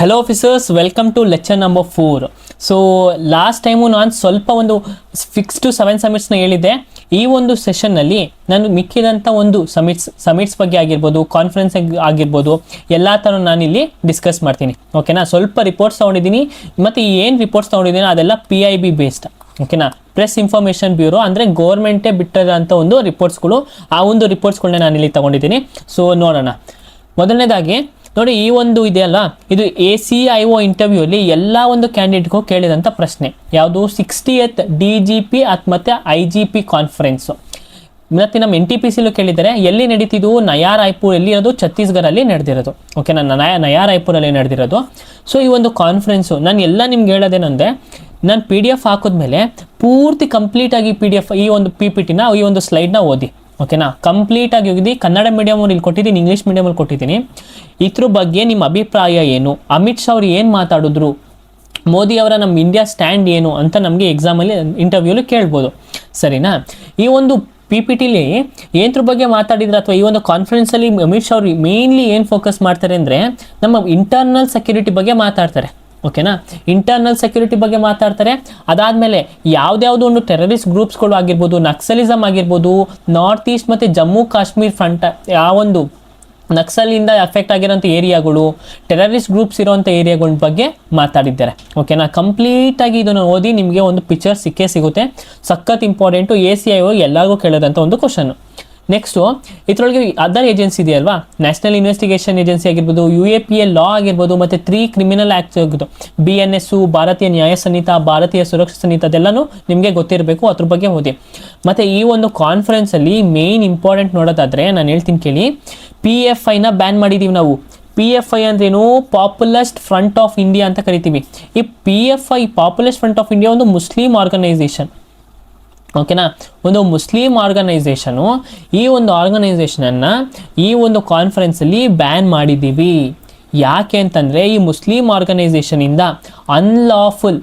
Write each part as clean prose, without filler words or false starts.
Hello officers, welcome to lecture number 4. So last time ನಾನು ಸ್ವಲ್ಪ ಒಂದು 6 to 7 ಸಮಿಟ್ಸ್ನ ಹೇಳಿದ್ದೆ. ಈ ಒಂದು ಸೆಷನ್ನಲ್ಲಿ ನಾನು ಮಿಕ್ಕಿದಂಥ ಒಂದು ಸಮಿಟ್ಸ್ ಬಗ್ಗೆ ಆಗಿರ್ಬೋದು, ಕಾನ್ಫರೆನ್ಸ್ ಆಗಿರ್ಬೋದು, ಎಲ್ಲ ಥರ ನಾನಿಲ್ಲಿ ಡಿಸ್ಕಸ್ ಮಾಡ್ತೀನಿ. ಓಕೆನಾ? ಸ್ವಲ್ಪ ರಿಪೋರ್ಟ್ಸ್ ತೊಗೊಂಡಿದ್ದೀನಿ, ಮತ್ತು ಏನು ರಿಪೋರ್ಟ್ಸ್ ತೊಗೊಂಡಿದ್ದೀನಿ ಅದೆಲ್ಲ PIB ಬೇಸ್ಡ್. ಓಕೆನಾ? ಪ್ರೆಸ್ ಇನ್ಫಾರ್ಮೇಷನ್ ಬ್ಯೂರೋ ಅಂದರೆ ಗೌರ್ಮೆಂಟೇ ಬಿಟ್ಟಿರೋಂಥ ಒಂದು ರಿಪೋರ್ಟ್ಸ್ಗಳು. ಆ ಒಂದು ರಿಪೋರ್ಟ್ಸ್ಗಳನ್ನ ನಾನಿಲ್ಲಿ ತೊಗೊಂಡಿದ್ದೀನಿ. ಸೊ ನೋಡೋಣ. ಮೊದಲನೇದಾಗಿ ನೋಡಿ, ಈ ಒಂದು ಇದೆಯಲ್ಲ, ಇದು ACIO ಇಂಟರ್ವ್ಯೂಲಿ ಎಲ್ಲ ಒಂದು ಕ್ಯಾಂಡಿಡೇಟ್ಗೂ ಕೇಳಿದಂಥ ಪ್ರಶ್ನೆ ಯಾವುದು? 60th DGP ಮತ್ತು IGP ಕಾನ್ಫರೆನ್ಸು. ಮತ್ತು ನಮ್ಮ NTPCಲೂ ಕೇಳಿದ್ದಾರೆ. ಎಲ್ಲಿ ನಡೀತಿದ್ದು? ನಯಾ ರಾಯ್ಪುರ್. ಎಲ್ಲಿ ಇರೋದು? ಛತ್ತೀಸ್ಗಢಲ್ಲಿ ನಡೆದಿರೋದು. ಓಕೆ, ನಯಾ ರಾಯ್ಪುರಲ್ಲಿ ನಡೆದಿರೋದು. ಸೊ ಈ ಒಂದು ಕಾನ್ಫರೆನ್ಸು ನಾನು ಎಲ್ಲ ನಿಮ್ಗೆ ಹೇಳೋದೇನಂದರೆ, ನಾನು PDF ಹಾಕಿದ್ಮೇಲೆ ಪೂರ್ತಿ ಕಂಪ್ಲೀಟಾಗಿ PDF ಈ ಒಂದು PPTನ ಈ ಒಂದು ಸ್ಲೈಡ್ನ ಓದಿ. ಓಕೆನಾ? ಕಂಪ್ಲೀಟಾಗಿ ಹೋಗಿದ್ದು ಕನ್ನಡ ಮೀಡಿಯಮಲ್ಲಿ ಇಲ್ಲಿ ಕೊಟ್ಟಿದ್ದೀನಿ, ಇಂಗ್ಲೀಷ್ ಮೀಡಿಯಮಲ್ಲಿ ಕೊಟ್ಟಿದ್ದೀನಿ. ಇದ್ರ ಬಗ್ಗೆ ನಿಮ್ಮ ಅಭಿಪ್ರಾಯ ಏನು? ಅಮಿತ್ ಶಾ ಅವ್ರು ಏನು ಮಾತಾಡಿದ್ರು? ಮೋದಿ ಅವರ ನಮ್ಮ ಇಂಡಿಯಾ ಸ್ಟ್ಯಾಂಡ್ ಏನು ಅಂತ ನಮಗೆ ಎಕ್ಸಾಮಲ್ಲಿ ಇಂಟರ್ವ್ಯೂಲಿ ಕೇಳ್ಬೋದು. ಸರಿನಾ? ಈ ಒಂದು PPTಲಿ ಏನ್ರ ಬಗ್ಗೆ ಮಾತಾಡಿದ್ರೆ, ಅಥವಾ ಈ ಒಂದು ಕಾನ್ಫರೆನ್ಸಲ್ಲಿ ಅಮಿತ್ ಶಾ ಅವರು ಮೇನ್ಲಿ ಏನು ಫೋಕಸ್ ಮಾಡ್ತಾರೆ ಅಂದರೆ, ನಮ್ಮ ಇಂಟರ್ನಲ್ ಸೆಕ್ಯೂರಿಟಿ ಬಗ್ಗೆ ಮಾತಾಡ್ತಾರೆ. ಓಕೆನಾ? ಇಂಟರ್ನಲ್ ಸೆಕ್ಯೂರಿಟಿ ಬಗ್ಗೆ ಮಾತಾಡ್ತಾರೆ. ಅದಾದಮೇಲೆ ಯಾವುದ್ಯಾವುದು ಒಂದು ಟೆರರಿಸ್ಟ್ ಗ್ರೂಪ್ಸ್ಗಳು ಆಗಿರ್ಬೋದು, ನಕ್ಸಲಿಸಮ್ ಆಗಿರ್ಬೋದು, ನಾರ್ತ್ ಈಸ್ಟ್ ಮತ್ತು ಜಮ್ಮು ಕಾಶ್ಮೀರ್ ಫ್ರಂಟ್ ಆ ಒಂದು ನಕ್ಸಲಿಂದ ಎಫೆಕ್ಟ್ ಆಗಿರೋಂಥ ಏರಿಯಾಗಳು, ಟೆರರಿಸ್ಟ್ ಗ್ರೂಪ್ಸ್ ಇರೋಂಥ ಏರಿಯಾಗಳ ಬಗ್ಗೆ ಮಾತಾಡಿದ್ದಾರೆ. ಓಕೆನಾ? ಕಂಪ್ಲೀಟಾಗಿ ಇದನ್ನು ಓದಿ ನಿಮಗೆ ಒಂದು ಪಿಕ್ಚರ್ ಸಿಗುತ್ತೆ. ಸಖತ್ ಇಂಪಾರ್ಟೆಂಟು. ACIO ಎಲ್ಲರಿಗೂ ಕೇಳೋದಂಥ ಒಂದು ಕ್ವಶನ್ನು. ನೆಕ್ಸ್ಟು ಇದರೊಳಗೆ ಅದರ್ ಏಜೆನ್ಸಿ ಇದೆಯಲ್ವಾ, ನ್ಯಾಷನಲ್ ಇನ್ವೆಸ್ಟಿಗೇಷನ್ ಏಜೆನ್ಸಿ ಆಗಿರ್ಬೋದು, UAPA ಲಾ ಆಗಿರ್ಬೋದು, ಮತ್ತು 3 ಕ್ರಿಮಿನಲ್ ಆ್ಯಕ್ಟ್ಸ್ ಆಗಿರ್ಬೋದು, BNS, ಭಾರತೀಯ ನ್ಯಾಯ ಸಂಹಿತ, ಭಾರತೀಯ ಸುರಕ್ಷಾ ಸಂಹಿತ, ಅದೆಲ್ಲನೂ ನಿಮಗೆ ಗೊತ್ತಿರಬೇಕು. ಅದ್ರ ಬಗ್ಗೆ ಓದಿ. ಮತ್ತು ಈ ಒಂದು ಕಾನ್ಫರೆನ್ಸಲ್ಲಿ ಮೇನ್ ಇಂಪಾರ್ಟೆಂಟ್ ನೋಡೋದಾದರೆ ನಾನು ಹೇಳ್ತೀನಿ ಕೇಳಿ. PFIನ ಬ್ಯಾನ್ ಮಾಡಿದ್ದೀವಿ ನಾವು. PFI ಅಂದ್ರೇನು? ಪಾಪ್ಯುಲಿಸ್ಟ್ ಫ್ರಂಟ್ ಆಫ್ ಇಂಡಿಯಾ ಅಂತ ಕರಿತೀವಿ. ಈ PFI populist front of India ಒಂದು ಮುಸ್ಲಿಂ ಆರ್ಗನೈಸೇಷನ್. ಓಕೆನಾ? ಒಂದು ಮುಸ್ಲಿಂ ಆರ್ಗನೈಸೇಷನು. ಈ ಒಂದು ಆರ್ಗನೈಸೇಷನನ್ನು ಈ ಒಂದು ಕಾನ್ಫರೆನ್ಸಲ್ಲಿ ಬ್ಯಾನ್ ಮಾಡಿದ್ದೀವಿ. ಯಾಕೆ ಅಂತಂದರೆ, ಈ ಮುಸ್ಲಿಂ ಆರ್ಗನೈಸೇಷನಿಂದ ಅನ್ಲಾಫುಲ್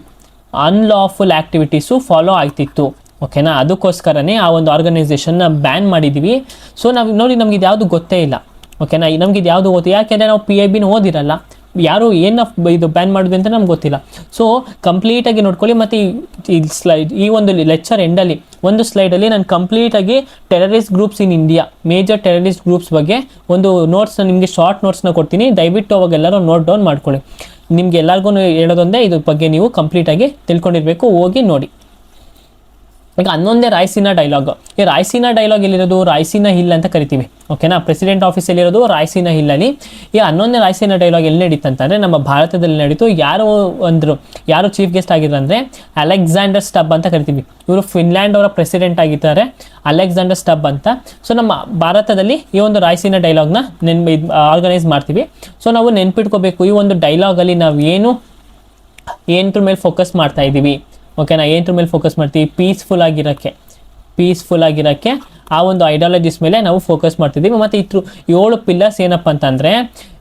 ಆ್ಯಕ್ಟಿವಿಟೀಸು ಫಾಲೋ ಆಗ್ತಿತ್ತು. ಓಕೆನಾ? ಅದಕ್ಕೋಸ್ಕರನೇ ಆ ಒಂದು ಆರ್ಗನೈಸೇಷನ್ನ ಬ್ಯಾನ್ ಮಾಡಿದ್ದೀವಿ. ಸೊ ನಾವು ನೋಡಿ, ನಮ್ಗೆ ಇದು ಯಾವುದು ಗೊತ್ತೇ ಇಲ್ಲ. ಓಕೆನಾ? ನಮ್ಗೆ ಇದು ಯಾವುದು ಗೊತ್ತು? ಯಾಕೆಂದರೆ ನಾವು PIBನ ಓದಿರಲ್ಲ. ಯಾರು ಏನು ಇದು ಬ್ಯಾನ್ ಮಾಡೋದು ಅಂತ ನಮ್ಗೆ ಗೊತ್ತಿಲ್ಲ. ಸೊ ಕಂಪ್ಲೀಟಾಗಿ ನೋಡ್ಕೊಳ್ಳಿ. ಮತ್ತು ಈ ಒಂದು ಲೆಕ್ಚರ್ ಎಂಡಲ್ಲಿ ಒಂದು ಸ್ಲೈಡಲ್ಲಿ ನಾನು ಕಂಪ್ಲೀಟಾಗಿ terrorist groups in India, major terrorist groups ಬಗ್ಗೆ ಒಂದು ನೋಟ್ಸ್ನ ನಿಮಗೆ ಶಾರ್ಟ್ ನೋಟ್ಸ್ನ ಕೊಡ್ತೀನಿ. ದಯವಿಟ್ಟು ಅವಾಗ ಎಲ್ಲರೂ ನೋಟ್ ಡೌನ್ ಮಾಡ್ಕೊಳ್ಳಿ. ನಿಮ್ಗೆ ಎಲ್ಲರಿಗೂ ಹೇಳೋದೊಂದೇ, ಇದ್ರ ಬಗ್ಗೆ ನೀವು ಕಂಪ್ಲೀಟಾಗಿ ತಿಳ್ಕೊಂಡಿರಬೇಕು. ಹೋಗಿ ನೋಡಿ. ಈಗ 11ನೇ ರಾಯ್ಸೀನಾ ಡೈಲಾಗ್. ಈ ರಾಯ್ಸೀನಾ ಡೈಲಾಗ್ ಎಲ್ಲಿರೋದು? ರಾಯ್ಸೀನಾ ಹಿಲ್ ಅಂತ ಕರಿತೀವಿ. ಓಕೆನಾ? ಪ್ರೆಸಿಡೆಂಟ್ ಆಫೀಸಲ್ಲಿರೋದು ರಾಯ್ಸೀನಾ ಹಿಲ್ಲಲ್ಲಿ. ಈ 11ನೇ ರಾಯ್ಸೀನಾ ಡೈಲಾಗ್ ಎಲ್ಲಿ ನಡೀತಂತಂದರೆ ನಮ್ಮ ಭಾರತದಲ್ಲಿ ನಡೀತು. ಯಾರು ಚೀಫ್ ಗೆಸ್ಟ್ ಆಗಿದ್ರು ಅಂದರೆ ಅಲೆಕ್ಸಾಂಡರ್ ಸ್ಟಬ್ ಅಂತ ಕರಿತೀವಿ. ಇವರು ಫಿನ್ಲ್ಯಾಂಡ್ ಅವರ ಪ್ರೆಸಿಡೆಂಟ್ ಆಗಿದ್ದಾರೆ, ಅಲೆಕ್ಸಾಂಡರ್ ಸ್ಟಬ್ ಅಂತ. ಸೊ ನಮ್ಮ ಭಾರತದಲ್ಲಿ ಈ ಒಂದು ರಾಯ್ಸೀನಾ ಡೈಲಾಗ್ನ ಆರ್ಗನೈಸ್ ಮಾಡ್ತೀವಿ. ಸೊ ನಾವು ನೆನ್ಪಿಟ್ಕೋಬೇಕು, ಈ ಒಂದು ಡೈಲಾಗಲ್ಲಿ ನಾವು ಏನರ ಮೇಲೆ ಫೋಕಸ್ ಮಾಡ್ತಾ ಇದ್ದೀವಿ. ಓಕೆನಾ? ಏನರ ಮೇಲೆ ಫೋಕಸ್ ಮಾಡ್ತೀವಿ? ಪೀಸ್ಫುಲ್ ಆಗಿರೋಕ್ಕೆ ಆ ಒಂದು ಐಡಿಯಾಲಜೀಸ್ ಮೇಲೆ ನಾವು ಫೋಕಸ್ ಮಾಡ್ತಿದ್ದೀವಿ. ಮತ್ತು 7 ಪಿಲ್ಲರ್ಸ್ ಏನಪ್ಪ ಅಂತಂದರೆ,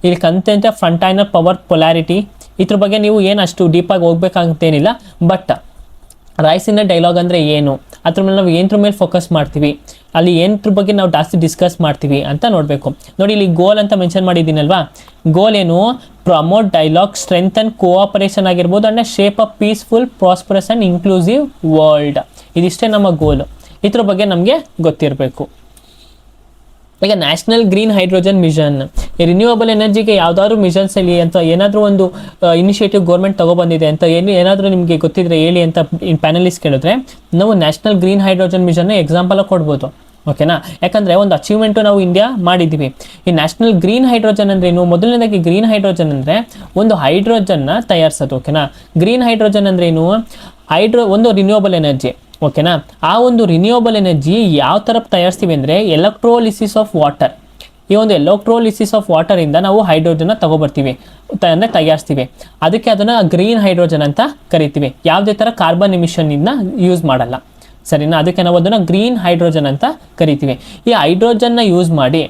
ಇಲ್ಲಿ ಕಂಟೆಂಟ್, ಫ್ರಂಟೈನರ್, ಪವರ್, ಪೊಲಾರಿಟಿ. ಇದ್ರ ಬಗ್ಗೆ ನೀವು ಏನು ಅಷ್ಟು ಡೀಪಾಗಿ ಹೋಗ್ಬೇಕಂತೇನಿಲ್ಲ. ಬಟ್ ರಾಯ್ಸೀನಾ ಡೈಲಾಗ್ ಅಂದರೆ ಏನು, ಅದ್ರ ಮೇಲೆ ನಾವು ಏನರ ಮೇಲೆ ಫೋಕಸ್ ಮಾಡ್ತೀವಿ, ಅಲ್ಲಿ ಏನರ ಬಗ್ಗೆ ನಾವು ಜಾಸ್ತಿ ಡಿಸ್ಕಸ್ ಮಾಡ್ತೀವಿ ಅಂತ ನೋಡಬೇಕು. ನೋಡಿ, ಇಲ್ಲಿ ಗೋಲ್ ಅಂತ ಮೆನ್ಷನ್ ಮಾಡಿದ್ದೀನಲ್ವಾ. ಗೋಲ್ ಏನು? ಪ್ರಮೋಟ್ ಡೈಲಾಗ್, ಸ್ಟ್ರೆಂಥನ್ ಕೋಆಪರೇಷನ್ ಆಗಿರ್ಬೋದು, and shape a peaceful, prosperous and inclusive world. ಇದಿಷ್ಟೇ ನಮ್ಮ ಗೋಲು. ಇದ್ರ ಬಗ್ಗೆ ನಮಗೆ ಗೊತ್ತಿರಬೇಕು. ಈಗ national green hydrogen mission, renewable ಎನರ್ಜಿಗೆ ಯಾವುದಾದ್ರು ಮಿಷನ್ಸಲ್ಲಿ ಅಂತ ಏನಾದರೂ ಒಂದು ಇನಿಷಿಯೇಟಿವ್ ಗೌರ್ಮೆಂಟ್ ತೊಗೊಬಂದಿದೆ ಅಂತ ಏನಾದರೂ ನಿಮಗೆ ಗೊತ್ತಿದ್ರೆ ಹೇಳಿ ಅಂತ ಪ್ಯಾನಲಿಸ್ಟ್ ಕೇಳಿದ್ರೆ, ನಾವು ನ್ಯಾಷನಲ್ ಗ್ರೀನ್ ಹೈಡ್ರೋಜನ್ ಮಿಷನ್ನ ಎಕ್ಸಾಂಪಲ್ ಕೊಡ್ಬೋದು. ಓಕೆನಾ? ಯಾಕಂದರೆ ಒಂದು ಅಚೀವ್ಮೆಂಟು ನಾವು ಇಂಡಿಯಾ ಮಾಡಿದ್ದೀವಿ. ಈ ನ್ಯಾಷನಲ್ ಗ್ರೀನ್ ಹೈಡ್ರೋಜನ್ ಅಂದರೆ ಏನು? ಮೊದಲನೇದಾಗಿ ಗ್ರೀನ್ ಹೈಡ್ರೋಜನ್ ಅಂದರೆ ಒಂದು ಹೈಡ್ರೋಜನ್ನ ತಯಾರಿಸೋದು. ಓಕೆನಾ? ಗ್ರೀನ್ ಹೈಡ್ರೋಜನ್ ಅಂದರೆ ಏನು? ಒಂದು ರಿನ್ಯೂವಬಲ್ ಎನರ್ಜಿ. ಓಕೆನಾ? ಆ ಒಂದು ರಿನ್ಯೂವಬಲ್ ಎನರ್ಜಿ ಯಾವ ಥರ ತಯಾರಿಸ್ತೀವಿ ಅಂದರೆ ಎಲೆಕ್ಟ್ರೋಲಿಸಿಸ್ ಆಫ್ ವಾಟರ್. ಈ ಒಂದು ಎಲೆಕ್ಟ್ರೋಲಿಸಿಸ್ ಆಫ್ ವಾಟರಿಂದ ನಾವು ಹೈಡ್ರೋಜನ್ನ ತಗೊಬರ್ತೀವಿ, ಅಂದರೆ ತಯಾರಿಸ್ತೀವಿ. ಅದಕ್ಕೆ ಅದನ್ನು ಗ್ರೀನ್ ಹೈಡ್ರೋಜನ್ ಅಂತ ಕರಿತೀವಿ. ಯಾವುದೇ ಥರ ಕಾರ್ಬನ್ ಎಮಿಷನ್ನಿಂದ ಯೂಸ್ ಮಾಡಲ್ಲ. ಸರಿನಾ? ಅದಕ್ಕೆ ನಾವು ಅದನ್ನು ಗ್ರೀನ್ ಹೈಡ್ರೋಜನ್ ಅಂತ ಕರಿತೀವಿ. ಈ ಹೈಡ್ರೋಜನ್ನ ಯೂಸ್ ಮಾಡಿ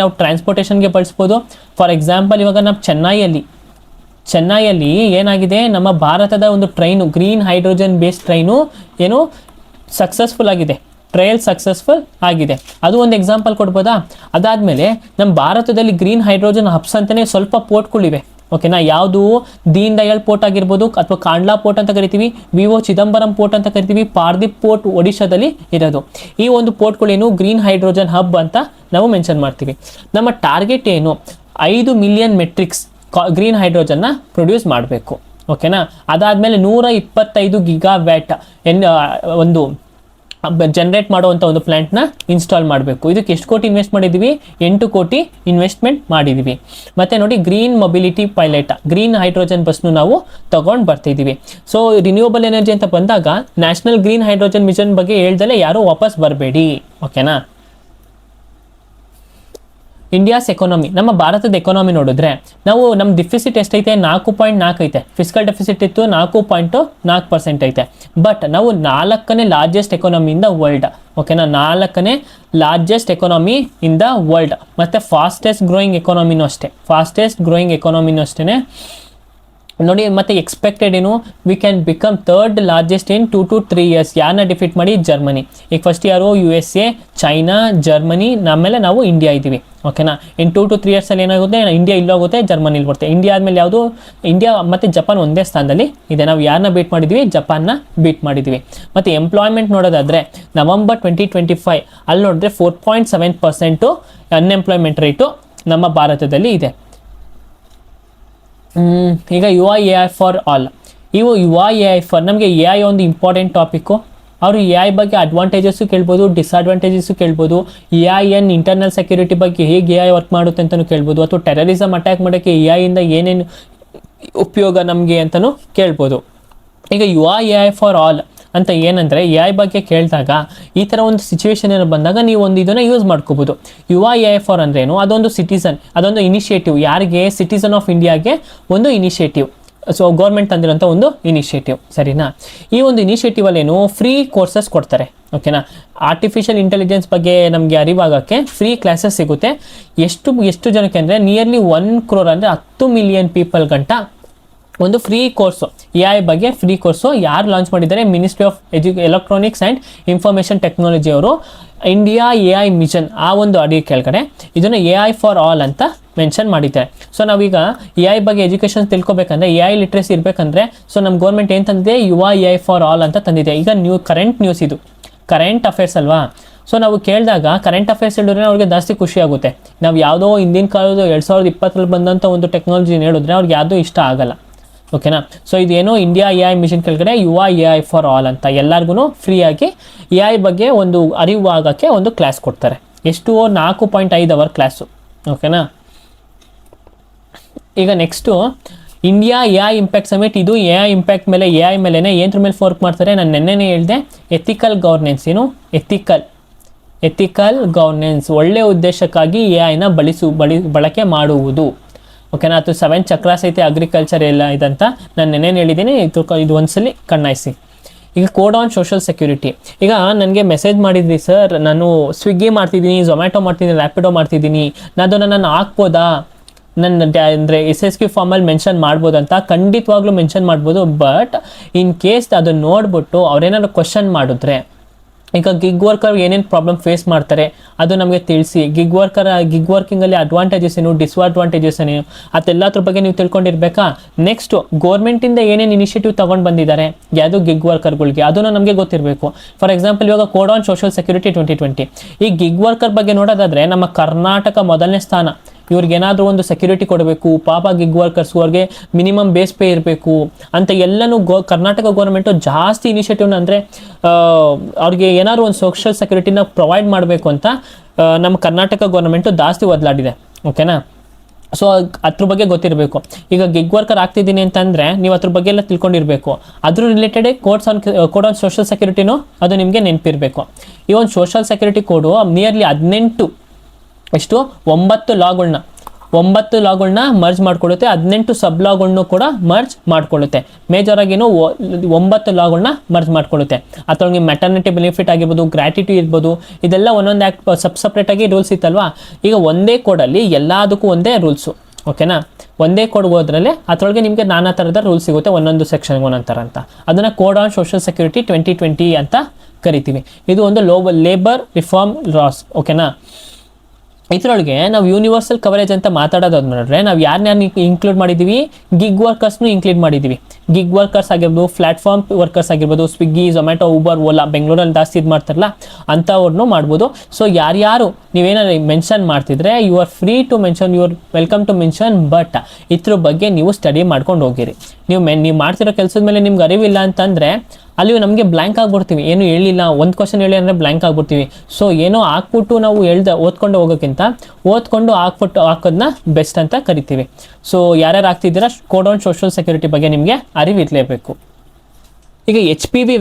ನಾವು ಟ್ರಾನ್ಸ್ಪೋರ್ಟೇಷನ್ಗೆ ಬಳಸ್ಬೋದು. ಫಾರ್ ಎಕ್ಸಾಂಪಲ್, ಇವಾಗ ನಾವು ಚೆನ್ನೈಯಲ್ಲಿ ಏನಾಗಿದೆ, ನಮ್ಮ ಭಾರತದ ಒಂದು train, green hydrogen based train ಏನು ಸಕ್ಸಸ್ಫುಲ್ ಆಗಿದೆ. ಟ್ರಯಲ್ ಸಕ್ಸಸ್ಫುಲ್ ಆಗಿದೆ. ಅದು ಒಂದು ಎಕ್ಸಾಂಪಲ್ ಕೊಡ್ಬೋದಾ. ಅದಾದಮೇಲೆ ನಮ್ಮ ಭಾರತದಲ್ಲಿ ಗ್ರೀನ್ ಹೈಡ್ರೋಜನ್ ಹಬ್ಸ್ ಅಂತಲೇ ಸ್ವಲ್ಪ ಪೋರ್ಟ್ಗಳಿವೆ. ಓಕೆನಾ, ಯಾವುದು ದೀನ್ ದಯಾಳ್ ಪೋರ್ಟ್ ಆಗಿರ್ಬೋದು, ಅಥವಾ ಕಾಂಡ್ಲಾ ಪೋರ್ಟ್ ಅಂತ ಕರಿತೀವಿ, ವಿವೋ ಚಿದಂಬರಂ ಪೋರ್ಟ್ ಅಂತ ಕರಿತೀವಿ, ಪಾರ್ದೀಪ್ ಪೋರ್ಟ್ ಒಡಿಶಾದಲ್ಲಿ ಇರೋದು. ಈ ಒಂದು ಪೋರ್ಟ್ಗಳೇನು ಗ್ರೀನ್ ಹೈಡ್ರೋಜನ್ ಹಬ್ ಅಂತ ನಾವು ಮೆನ್ಷನ್ ಮಾಡ್ತೀವಿ. ನಮ್ಮ ಟಾರ್ಗೆಟ್ ಏನು, 5 ಮಿಲಿಯನ್ ಮೆಟ್ರಿಕ್ಸ್ ಗ್ರೀನ್ ಹೈಡ್ರೋಜನ್ನ ಪ್ರೊಡ್ಯೂಸ್ ಮಾಡಬೇಕು. ಓಕೆನಾ, ಅದಾದಮೇಲೆ 125 ಗಿಗಾವ್ಯಾಟ್ ಒಂದು ಜನರೇಟ್ ಮಾಡುವಂಥ ಒಂದು ಪ್ಲಾಂಟ್ನ ಇನ್ಸ್ಟಾಲ್ ಮಾಡಬೇಕು. ಇದಕ್ಕೆ ಎಷ್ಟು ಕೋಟಿ ಇನ್ವೆಸ್ಟ್ ಮಾಡಿದ್ದೀವಿ, 8 ಕೋಟಿ ಇನ್ವೆಸ್ಟ್ಮೆಂಟ್ ಮಾಡಿದ್ದೀವಿ. ಮತ್ತು ನೋಡಿ, green mobility pilot, green hydrogen ಬಸ್ನು ನಾವು ತಗೊಂಡು ಬರ್ತಿದ್ದೀವಿ. ಸೊ ರಿನ್ಯೂವಬಲ್ ಎನರ್ಜಿ ಅಂತ ಬಂದಾಗ ನ್ಯಾಷನಲ್ ಗ್ರೀನ್ ಹೈಡ್ರೋಜನ್ ಮಿಷನ್ ಬಗ್ಗೆ ಹೇಳ್ದಲ್ಲೇ ಯಾರೂ ವಾಪಸ್ ಬರಬೇಡಿ. ಓಕೆನಾ. ಇಂಡಿಯಾಸ್ ಎಕಾನಮಿ, ನಮ್ಮ ಭಾರತದ ಎಕಾನಮಿ ನೋಡಿದ್ರೆ ನಾವು ನಮ್ಮ ಡಿಫಿಸಿಟ್ ಎಷ್ಟೈತೆ, 4.4 ಐತೆ. ಫಿಸ್ಕಲ್ ಡೆಫಿಸಿಟ್ ಇತ್ತು 4.4% ಐತೆ. ಬಟ್ ನಾವು 4ನೇ largest economy in the world. ಓಕೆನಾ, 4ನೇ largest economy in the world. ಮತ್ತು ಫಾಸ್ಟೆಸ್ಟ್ ಗ್ರೋಯಿಂಗ್ ಎಕಾನಮಿನೂ ಅಷ್ಟೇ. ನೋಡಿ, ಮತ್ತೆ ಎಕ್ಸ್ಪೆಕ್ಟೆಡ್ ಏನು, we can become 3rd largest in 2 to 3 years. ಯಾರನ್ನ ಡಿಫೀಟ್ ಮಾಡಿ, ಜರ್ಮನಿ. ಈಗ ಫಸ್ಟ್ ಯಾರು, USA, ಚೈನಾ, ಜರ್ಮನಿ, ಆಮೇಲೆ ನಾವು ಇಂಡಿಯಾ ಇದ್ದೀವಿ. ಓಕೆನಾ, ಇನ್ 2 to 3 years ಏನಾಗುತ್ತೆ, ಇಂಡಿಯಾ ಇಲ್ಲೋಗುತ್ತೆ, ಜರ್ಮನಿ ಇಲ್ಲಿ ಬರುತ್ತೆ. ಇಂಡಿಯಾ ಆದಮೇಲೆ ಯಾವುದು, ಇಂಡಿಯಾ ಮತ್ತು ಜಪಾನ್ ಒಂದೇ ಸ್ಥಾನದಲ್ಲಿ ಇದೆ. ನಾವು ಯಾರನ್ನ ಬೀಟ್ ಮಾಡಿದ್ವಿ, ಜಪಾನ್ನ ಬೀಟ್ ಮಾಡಿದ್ವಿ. ಮತ್ತು ಎಂಪ್ಲಾಯ್ಮೆಂಟ್ ನೋಡೋದಾದರೆ ನವೆಂಬರ್ 2025 ಅಲ್ಲಿ ನೋಡಿದ್ರೆ 4.7% ಅನ್ಎಂಪ್ಲಾಯ್ಮೆಂಟ್ ರೇಟು ನಮ್ಮ ಭಾರತದಲ್ಲಿ ಇದೆ. ಈಗ AI ಫಾರ್ ಆಲ್, ಇವು AI ಫಾರ್, ನಮಗೆ AI ಒಂದು ಇಂಪಾರ್ಟೆಂಟ್ ಟಾಪಿಕ್ಕು. ಅವರು AI ಬಗ್ಗೆ ಅಡ್ವಾಂಟೇಜಸ್ಸು ಕೇಳ್ಬೋದು, ಡಿಸ್ಅಡ್ವಾಂಟೇಜಸ್ಸು ಕೇಳ್ಬೋದು. AI ಇಂಟರ್ನಲ್ ಸೆಕ್ಯೂರಿಟಿ ಬಗ್ಗೆ ಹೇಗೆ AI ವರ್ಕ್ ಮಾಡುತ್ತೆ ಅಂತಲೂ ಕೇಳ್ಬೋದು, ಅಥವಾ ಟೆರರಿಸಮ್ ಅಟ್ಯಾಕ್ ಮಾಡೋಕ್ಕೆ AI ಇಂದ ಏನೇನು ಉಪಯೋಗ ನಮಗೆ ಅಂತಲೂ ಕೇಳ್ಬೋದು. ಈಗ AI ಫಾರ್ ಆಲ್ ಅಂತ ಏನಂದರೆ, AI ಬಗ್ಗೆ ಕೇಳಿದಾಗ ಈ ಥರ ಒಂದು ಸಿಚುವೇಶನ್ ಏನೋ ಬಂದಾಗ ನೀವು ಒಂದು ಇದನ್ನು ಯೂಸ್ ಮಾಡ್ಕೋಬೋದು. AI ಫಾರ್ ಅಂದ್ರೇನು, ಅದೊಂದು ಸಿಟಿಸನ್, ಅದೊಂದು ಇನಿಷಿಯೇಟಿವ್. ಯಾರಿಗೆ, ಸಿಟಿಸನ್ ಆಫ್ ಇಂಡಿಯಾಗೆ ಒಂದು ಇನಿಷಿಯೇಟಿವ್. ಸೊ ಗೌರ್ಮೆಂಟ್ ತಂದಿರೋಂಥ ಒಂದು ಇನಿಷಿಯೇಟಿವ್, ಸರಿನಾ. ಈ ಒಂದು ಇನಿಷಿಯೇಟಿವಲ್ಲೇನು ಫ್ರೀ ಕೋರ್ಸಸ್ ಕೊಡ್ತಾರೆ. ಓಕೆನಾ, ಆರ್ಟಿಫಿಷಿಯಲ್ ಇಂಟೆಲಿಜೆನ್ಸ್ ಬಗ್ಗೆ ನಮಗೆ ಅರಿವಾಗೋಕ್ಕೆ ಫ್ರೀ ಕ್ಲಾಸಸ್ ಸಿಗುತ್ತೆ. ಎಷ್ಟು ಜನಕ್ಕೆ ಅಂದರೆ ನಿಯರ್ಲಿ 1 crore ಅಂದರೆ 10 ಮಿಲಿಯನ್ ಪೀಪಲ್ ಗಂಟ ಒಂದು ಫ್ರೀ ಕೋರ್ಸು, AI ಬಗ್ಗೆ ಫ್ರೀ ಕೋರ್ಸು. ಯಾರು ಲಾಂಚ್ ಮಾಡಿದ್ದಾರೆ, ministry of electronics and information technology ಅವರು ಇಂಡಿಯಾ AI ಮಿಷನ್ ಆ ಒಂದು ಅಡಿ ಕೆಳಗಡೆ ಇದನ್ನು AI ಫಾರ್ ಆಲ್ ಅಂತ ಮೆನ್ಷನ್ ಮಾಡಿದ್ದಾರೆ. ಸೊ ನಾವೀಗ AI ಬಗ್ಗೆ ಎಜುಕೇಷನ್ ತಿಳ್ಕೊಬೇಕಂದ್ರೆ, AI ಲಿಟ್ರೇಸಿ ಇರಬೇಕಂದ್ರೆ, ಸೊ ನಮ್ಮ ಗೌರ್ಮೆಂಟ್ ಏನು ತಂದಿದೆ, AI ಫಾರ್ ಆಲ್ ಅಂತ ತಂದಿದೆ. ಈಗ ಕರೆಂಟ್ ನ್ಯೂಸ್, ಇದು ಕರೆಂಟ್ ಅಫೇರ್ಸ್ ಅಲ್ವಾ. ಸೊ ನಾವು ಕೇಳಿದಾಗ ಕರೆಂಟ್ ಅಫೇರ್ಸ್ ಹೇಳಿದ್ರೆ ಅವ್ರಿಗೆ ಜಾಸ್ತಿ ಖುಷಿ ಆಗುತ್ತೆ. ನಾವು ಯಾವುದೋ ಹಿಂದಿನ ಕಾಲದ 2020 ಬಂದಂಥ ಒಂದು ಟೆಕ್ನಾಲಜಿನ ಹೇಳಿದ್ರೆ ಅವ್ರಿಗೆ ಯಾವುದೂ ಇಷ್ಟ ಆಗಲ್ಲ. ಓಕೆನಾ. ಸೊ ಇದೇನೋ ಇಂಡಿಯಾ AI ಮಿಷನ್ ಕೆಳಗಡೆ AI ಫಾರ್ ಆಲ್ ಅಂತ ಎಲ್ಲರಿಗೂ ಫ್ರೀಯಾಗಿ AI ಬಗ್ಗೆ ಒಂದು ಅರಿವು ಆಗೋಕ್ಕೆ ಒಂದು ಕ್ಲಾಸ್ ಕೊಡ್ತಾರೆ. ಎಷ್ಟು, 4.5 ಅವರ್ ಕ್ಲಾಸು. ಓಕೆನಾ. ಈಗ next India AI impact summit. ಇದು AI ಇಂಪ್ಯಾಕ್ಟ್ ಮೇಲೆ, AI ಮೇಲೇ ಏನ್ರ ಮೇಲೆ ಫೋರ್ಕ್ ಮಾಡ್ತಾರೆ, ನಾನು ನೆನ್ನೆನೇ ಹೇಳಿದೆ. ಎಥಿಕಲ್ ಗವರ್ನೆನ್ಸ್, ಏನು ಎಥಿಕಲ್ ಗವರ್ನೆನ್ಸ್, ಒಳ್ಳೆಯ ಉದ್ದೇಶಕ್ಕಾಗಿ AIನ ಬಳಕೆ ಮಾಡುವುದು. ಓಕೆನಾ. ಅದು 7 ಚಕ್ರಾಸ್ ಐತೆ, ಅಗ್ರಿಕಲ್ಚರ್ ಎಲ್ಲ ಇದಂತ ನಾನು ನೆನ್ನೇನು ಹೇಳಿದ್ದೀನಿ. ಇದು ಒಂದ್ಸಲಿ ಕಣ್ಣಾಯಿಸಿ. ಈಗ ಕೋಡ್ ಆನ್ ಸೋಷಲ್ ಸೆಕ್ಯೂರಿಟಿ. ಈಗ ನನಗೆ ಮೆಸೇಜ್ ಮಾಡಿದ್ರಿ, ಸರ್ ನಾನು ಸ್ವಿಗ್ಗಿ ಮಾಡ್ತಿದ್ದೀನಿ, ಝೊಮ್ಯಾಟೊ ಮಾಡ್ತಿದ್ದೀನಿ, ರ್ಯಾಪಿಡೋ ಮಾಡ್ತಿದ್ದೀನಿ, ನಾನು ಹಾಕ್ಬೋದಾ, ಅಂದರೆ SSQ ಫಾರ್ಮಲ್ಲಿ ಮೆನ್ಷನ್ ಮಾಡ್ಬೋದು ಅಂತ. ಖಂಡಿತವಾಗ್ಲೂ ಮೆನ್ಷನ್ ಮಾಡ್ಬೋದು. ಬಟ್ ಇನ್ ಕೇಸ್ ಅದನ್ನು ನೋಡ್ಬಿಟ್ಟು ಅವ್ರೇನಾದ್ರು ಕ್ವಶನ್ ಮಾಡಿದ್ರೆ, ಈಗ ಗಿಗ್ ವರ್ಕರ್ ಏನೇನು ಪ್ರಾಬ್ಲಮ್ ಫೇಸ್ ಮಾಡ್ತಾರೆ ಅದು ನಮಗೆ ತಿಳಿಸಿ. ಗಿಗ್ ವರ್ಕಿಂಗಲ್ಲಿ ಅಡ್ವಾಂಟೇಜಸ್ ಏನು, ಡಿಸ್ಅಡ್ವಾಂಟೇಜಸ್ ಏನು, ಅದೆಲ್ಲದ್ರ ಬಗ್ಗೆ ನೀವು ತಿಳ್ಕೊಂಡಿರ್ಬೇಕಾ. ನೆಕ್ಸ್ಟು ಗೌರ್ಮೆಂಟಿಂದ ಏನೇನು ಇನಿಷಿಯೇಟಿವ್ ತೊಗೊಂಡು ಬಂದಿದ್ದಾರೆ ಯಾವುದು ಗಿಗ್ ವರ್ಕರ್ಗಳಿಗೆ, ಅದನ್ನು ನಮಗೆ ಗೊತ್ತಿರಬೇಕು. ಫಾರ್ ಎಕ್ಸಾಂಪಲ್, ಇವಾಗ ಕೋಡ್ ಆನ್ ಸೋಷಲ್ ಸೆಕ್ಯೂರಿಟಿ 2020, ಈ ಗಿಗ್ ವರ್ಕರ್ ಬಗ್ಗೆ ನೋಡೋದಾದರೆ ನಮ್ಮ ಕರ್ನಾಟಕ ಮೊದಲನೇ ಸ್ಥಾನ. ಇವ್ರಿಗೇನಾದರೂ ಒಂದು ಸೆಕ್ಯೂರಿಟಿ ಕೊಡಬೇಕು, ಪಾಪ ಗಿಗ್ ವರ್ಕರ್ಸ್ ಅವ್ರಿಗೆ ಮಿನಿಮಮ್ ಬೇಸ್ ಪೇ ಇರಬೇಕು ಅಂತ ಎಲ್ಲನೂ ಕರ್ನಾಟಕ ಗೌರ್ಮೆಂಟು ಜಾಸ್ತಿ ಇನಿಷಿಯೇಟಿವ್ನ, ಅಂದರೆ ಅವ್ರಿಗೆ ಏನಾದ್ರು ಒಂದು ಸೋಷಲ್ ಸೆಕ್ಯೂರಿಟಿನ ಪ್ರೊವೈಡ್ ಮಾಡಬೇಕು ಅಂತ ನಮ್ಮ ಕರ್ನಾಟಕ ಗೌರ್ಮೆಂಟು ಜಾಸ್ತಿ ಒದಲಾಡಿದೆ. ಓಕೆನಾ. ಸೊ ಅದ್ರ ಬಗ್ಗೆ ಗೊತ್ತಿರಬೇಕು. ಈಗ ಗಿಗ್ ವರ್ಕರ್ ಆಗ್ತಿದ್ದೀನಿ ಅಂತಂದರೆ ನೀವು ಅದ್ರ ಬಗ್ಗೆ ಎಲ್ಲ ತಿಳ್ಕೊಂಡಿರಬೇಕು. ಅದ್ರ ರಿಲೇಟೆಡ್ ಕೋಡ್ ಆನ್ ಸೋಷಲ್ ಸೆಕ್ಯೂರಿಟಿನೂ ಅದು ನಿಮಗೆ ನೆನಪಿರಬೇಕು. ಈ ಒಂದು ಸೋಷಲ್ ಸೆಕ್ಯೂರಿಟಿ ಕೋಡು ನಿಯರ್ಲಿ 9 ಲಾಗಳನ್ನ ಮರ್ಜ್ ಮಾಡ್ಕೊಳ್ಳುತ್ತೆ. 18 ಸಬ್ ಲಾಗಳನ್ನೂ ಕೂಡ ಮರ್ಜ್ ಮಾಡ್ಕೊಳ್ಳುತ್ತೆ. ಮೇಜರ್ ಆಗಿನೂ 9 ಲಾಗಳನ್ನ ಮರ್ಜ್ ಮಾಡ್ಕೊಳ್ಳುತ್ತೆ. ಅಥವಾ ಮೆಟರ್ನಿಟಿ ಬೆನಿಫಿಟ್ ಆಗಿರ್ಬೋದು, ಗ್ರ್ಯಾಟಿಟ್ಯೂಡ್ ಇರ್ಬೋದು, ಇದೆಲ್ಲ ಒಂದೊಂದು ಆ್ಯಕ್ಟ್ ಸಪ್ರೇಟಾಗಿ ರೂಲ್ಸ್ ಇತ್ತಲ್ವಾ. ಈಗ ಒಂದೇ ಕೋಡಲ್ಲಿ ಎಲ್ಲದಕ್ಕೂ ಒಂದೇ ರೂಲ್ಸು. ಓಕೆನಾ. ಒಂದೇ ಕೋಡ್ ಹೋದ್ರಲ್ಲಿ ಅದರೊಳಗೆ ನಿಮಗೆ ನಾನಾ ಥರದ ರೂಲ್ಸ್ ಸಿಗುತ್ತೆ, ಒಂದೊಂದು ಸೆಕ್ಷನ್ಗೆ ಒಂದೊಂದು ಥರ ಅಂತ. ಅದನ್ನು ಕೋಡ್ ಆನ್ ಸೋಷಿಯಲ್ ಸೆಕ್ಯೂರಿಟಿ 2020 ಅಂತ ಕರಿತೀವಿ. ಇದು ಒಂದು ಲೇಬರ್ ರಿಫಾರ್ಮ್ ಲಾಸ್. ಓಕೆನಾ. ಇದರೊಳಗೆ ನಾವು ಯೂನಿವರ್ಸಲ್ ಕವರೇಜ್ ಅಂತ ಮಾತಾಡೋದು ನೋಡಿದ್ರೆ ನಾವು ಯಾರನ್ನ ಇನ್ಕ್ಲೂಡ್ ಮಾಡಿದ್ದೀವಿ, ಗಿಗ್ ವರ್ಕರ್ಸ್ನು ಇನ್ಕ್ಲೂಡ್ ಮಾಡಿದ್ದೀವಿ. ಗಿಗ್ ವರ್ಕರ್ಸ್ ಆಗಿರ್ಬೋದು, ಪ್ಲಾಟ್ಫಾರ್ಮ್ ವರ್ಕರ್ಸ್ ಆಗಿರ್ಬೋದು, ಸ್ವಿಗ್ಗಿ, ಝೊಮ್ಯಾಟೊ, ಊಬರ್, ಓಲಾ, ಬೆಂಗಳೂರಲ್ಲಿ ಜಾಸ್ತಿ ಇದು ಮಾಡ್ತಾರಲ್ಲ ಅಂಥವ್ರನ್ನೂ ಮಾಡ್ಬೋದು. ಸೊ ಯಾರ್ಯಾರು ನೀವೇನಾದ್ರು ಮೆನ್ಷನ್ ಮಾಡ್ತಿದ್ರೆ you are free to mention, you are welcome to mention. But ಇದ್ರ ಬಗ್ಗೆ ನೀವು ಸ್ಟಡಿ ಮಾಡ್ಕೊಂಡು ಹೋಗಿರಿ. ನೀವು ಮಾಡ್ತಿರೋ ಕೆಲಸದ ಮೇಲೆ ನಿಮ್ಗೆ ಅರಿವಿಲ್ಲ ಅಂತಂದರೆ ಅಲ್ಲಿ ನಮಗೆ ಬ್ಲ್ಯಾಂಕ್ ಆಗಿಬಿಡ್ತೀವಿ, ಏನು ಹೇಳಿಲ್ಲ, ಒಂದು ಕ್ವಶನ್ ಹೇಳಿ ಅಂದರೆ ಬ್ಲ್ಯಾಂಕ್ ಆಗಿಬಿಡ್ತೀವಿ. ಸೊ ಏನೋ ಹಾಕ್ಬಿಟ್ಟು ನಾವು ಓದ್ಕೊಂಡು ಹೋಗೋಕ್ಕಿಂತ ಓದ್ಕೊಂಡು ಹಾಕೋದನ್ನ ಬೆಸ್ಟ್ ಅಂತ ಕರಿತೀವಿ. ಸೊ ಯಾರ್ಯಾರು ಆಗ್ತಿದ್ದೀರಾ ಕೋಡ್ ಆನ್ ಸೋಷಿಯಲ್ ಸೆಕ್ಯೂರಿಟಿ ಬಗ್ಗೆ ನಿಮಗೆ ಅರಿವಿರಲೇಬೇಕು. ಈಗ HPV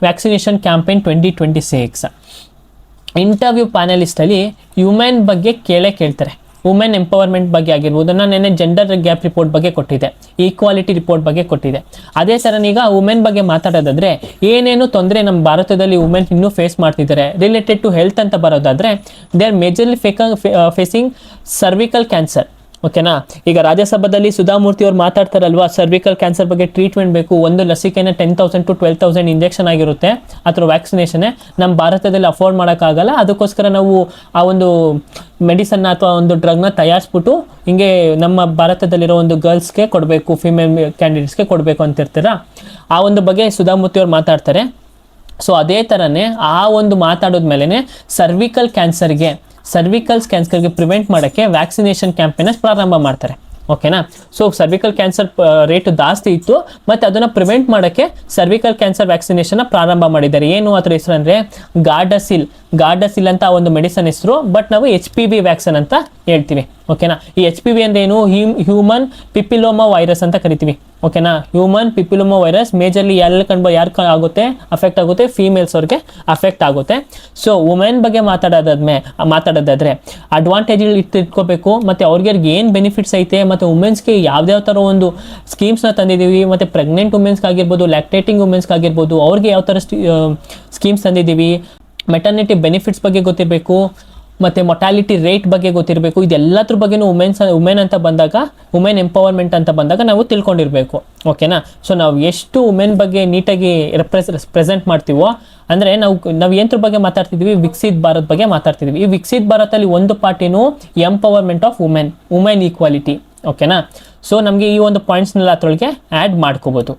ವ್ಯಾಕ್ಸಿನೇಷನ್ ಕ್ಯಾಂಪೇನ್ 2026 ಇಂಟರ್ವ್ಯೂ ಪ್ಯಾನಲಿಸ್ಟಲ್ಲಿ ವುಮೆನ್ ಬಗ್ಗೆ ಕೇಳ್ತಾರೆ. ವುಮೆನ್ ಎಂಪವರ್ಮೆಂಟ್ ಬಗ್ಗೆ ಆಗಿರ್ಬೋದು. ನಾನು ನೆನ್ನೆ ಜೆಂಡರ್ ಗ್ಯಾಪ್ ರಿಪೋರ್ಟ್ ಬಗ್ಗೆ ಕೊಟ್ಟಿದ್ದೆ, ಈಕ್ವಾಲಿಟಿ ರಿಪೋರ್ಟ್ ಬಗ್ಗೆ ಕೊಟ್ಟಿದ್ದೆ. ಅದೇ ಥರ ಈಗ ವುಮೆನ್ ಬಗ್ಗೆ ಮಾತಾಡೋದಾದರೆ ಏನೇನು ತೊಂದರೆ ನಮ್ಮ ಭಾರತದಲ್ಲಿ ವುಮೆನ್ ಇನ್ನೂ ಫೇಸ್ ಮಾಡ್ತಿದ್ದಾರೆ ರಿಲೇಟೆಡ್ ಟು ಹೆಲ್ತ್ ಅಂತ ಬರೋದಾದರೆ they are majorly facing cervical cancer. ಓಕೆನಾ. ಈಗ ರಾಜ್ಯಸಭಾದಲ್ಲಿ ಸುಧಾಮೂರ್ತಿ ಅವ್ರು ಮಾತಾಡ್ತಾರಲ್ವಾ, ಸರ್ವಿಕಲ್ ಕ್ಯಾನ್ಸರ್ ಬಗ್ಗೆ ಟ್ರೀಟ್ಮೆಂಟ್ ಬೇಕು, ಒಂದು ಲಸಿಕೆನ 10,000 to 12,000 ಇಂಜೆಕ್ಷನ್ ಆಗಿರುತ್ತೆ, ಅಥವಾ ವ್ಯಾಕ್ಸಿನೇಷನ್ನೇ ನಮ್ಮ ಭಾರತದಲ್ಲಿ ಅಫೋರ್ಡ್ ಮಾಡೋಕ್ಕಾಗಲ್ಲ. ಅದಕ್ಕೋಸ್ಕರ ನಾವು ಆ ಒಂದು ಮೆಡಿಸನ್ನ ಅಥವಾ ಒಂದು ಡ್ರಗ್ನ ತಯಾರಿಸ್ಬಿಟ್ಟು ಹಿಂಗೆ ನಮ್ಮ ಭಾರತದಲ್ಲಿರೋ ಒಂದು ಗರ್ಲ್ಸ್ಗೆ ಕೊಡಬೇಕು, ಫಿಮೇಲ್ ಕ್ಯಾಂಡಿಡೇಟ್ಸ್ಗೆ ಕೊಡಬೇಕು ಅಂತಿರ್ತೀರ. ಆ ಒಂದು ಬಗ್ಗೆ ಸುಧಾಮೂರ್ತಿ ಅವ್ರು ಮಾತಾಡ್ತಾರೆ. ಸೊ ಅದೇ ಥರನೇ ಆ ಒಂದು ಮಾತಾಡೋದ್ಮೇಲೆ ಸರ್ವಿಕಲ್ ಕ್ಯಾನ್ಸರ್ಗೆ ಪ್ರಿವೆಂಟ್ ಮಾಡೋಕ್ಕೆ ವ್ಯಾಕ್ಸಿನೇಷನ್ ಕ್ಯಾಂಪೇನ ಪ್ರಾರಂಭ ಮಾಡ್ತಾರೆ. ಓಕೆನಾ. ಸೊ ಸರ್ವಿಕಲ್ ಕ್ಯಾನ್ಸರ್ ರೇಟ್ ಜಾಸ್ತಿ ಇತ್ತು, ಮತ್ತು ಅದನ್ನು ಪ್ರಿವೆಂಟ್ ಮಾಡೋಕ್ಕೆ ಸರ್ವಿಕಲ್ ಕ್ಯಾನ್ಸರ್ ವ್ಯಾಕ್ಸಿನೇಷನ್ನ ಪ್ರಾರಂಭ ಮಾಡಿದ್ದಾರೆ. ಏನು ಅದರ ಹೆಸರು ಅಂದರೆ ಗಾರ್ಡಸಿಲ್ ಅಂತ ಒಂದು ಮೆಡಿಸನ್ ಹೆಸರು, ಬಟ್ ನಾವು HPV ವ್ಯಾಕ್ಸಿನ್ ಅಂತ ಹೇಳ್ತೀವಿ. ಓಕೆನಾ. ಈ HPV ಅಂದರೆ ಏನು, ಹ್ಯೂಮನ್ ಪಿಪಿಲೋಮಾ ವೈರಸ್ ಅಂತ ಕರಿತೀವಿ. ಓಕೆನಾ. ಹ್ಯೂಮನ್ ಪಿಪಿಲೋಮಾ ವೈರಸ್ ಮೇಜರ್ಲಿ ಯಾರು ಆಗುತ್ತೆ, ಅಫೆಕ್ಟ್ ಆಗುತ್ತೆ, ಫೀಮೇಲ್ಸ್ ಅವ್ರಿಗೆ ಅಫೆಕ್ಟ್ ಆಗುತ್ತೆ. ಸೊ ವುಮೆನ್ ಬಗ್ಗೆ ಮಾತಾಡೋದಾದ್ರೆ ಅಡ್ವಾಂಟೇಜ್ ಇಟ್ಕೋಬೇಕು, ಮತ್ತು ಅವ್ರಿಗೆ ಏನು ಬೆನಿಫಿಟ್ಸ್ ಐತೆ, ಮತ್ತು ವುಮೆನ್ಸ್ಗೆ ಯಾವ್ದಾವ ಥರ ಒಂದು ಸ್ಕೀಮ್ಸ್ನ ತಂದಿದ್ದೀವಿ, ಮತ್ತು ಪ್ರೆಗ್ನೆಂಟ್ ವುಮೆನ್ಸ್ಗಾಗಿರ್ಬೋದು, ಲ್ಯಾಕ್ಟೇಟಿಂಗ್ ವುಮೆನ್ಸ್ಗಾಗಿರ್ಬೋದು, ಅವ್ರಿಗೆ ಯಾವ ಥರ ಸ್ಕೀಮ್ಸ್ ತಂದಿದ್ದೀವಿ, ಮೆಟರ್ನಿಟಿ ಬೆನಿಫಿಟ್ಸ್ ಬಗ್ಗೆ ಗೊತ್ತಿರಬೇಕು, ಮತ್ತು ಮೊಟಾಲಿಟಿ ರೇಟ್ ಬಗ್ಗೆ ಗೊತ್ತಿರಬೇಕು. ಇದೆಲ್ಲದ್ರ ಬಗ್ಗೆನೂ ವುಮೆನ್ ಅಂತ ಬಂದಾಗ, ವುಮೆನ್ ಎಂಪವರ್ಮೆಂಟ್ ಅಂತ ಬಂದಾಗ ನಾವು ತಿಳ್ಕೊಂಡಿರಬೇಕು. ಓಕೆನಾ. ಸೊ ನಾವು ಎಷ್ಟು ವುಮೆನ್ ಬಗ್ಗೆ ನೀಟಾಗಿ ಪ್ರೆಸೆಂಟ್ ಮಾಡ್ತೀವೋ, ಅಂದರೆ ನಾವು ಏನರ ಬಗ್ಗೆ ಮಾತಾಡ್ತಿದ್ವಿ, ವಿಕಸಿತ್ ಭಾರತ್ ಬಗ್ಗೆ ಮಾತಾಡ್ತಿದ್ವಿ. ಈ ವಿಕಸಿತ್ ಭಾರತಲ್ಲಿ ಒಂದು ಪಾರ್ಟಿನೂ ಎಂಪವರ್ಮೆಂಟ್ ಆಫ್ ವುಮೆನ್ ಈಕ್ವಾಲಿಟಿ. ಓಕೆನಾ. ಸೊ ನಮಗೆ ಈ ಒಂದು ಪಾಯಿಂಟ್ಸ್ನೆಲ್ಲ ಅದರೊಳಗೆ ಆ್ಯಡ್ ಮಾಡ್ಕೋಬೋದು.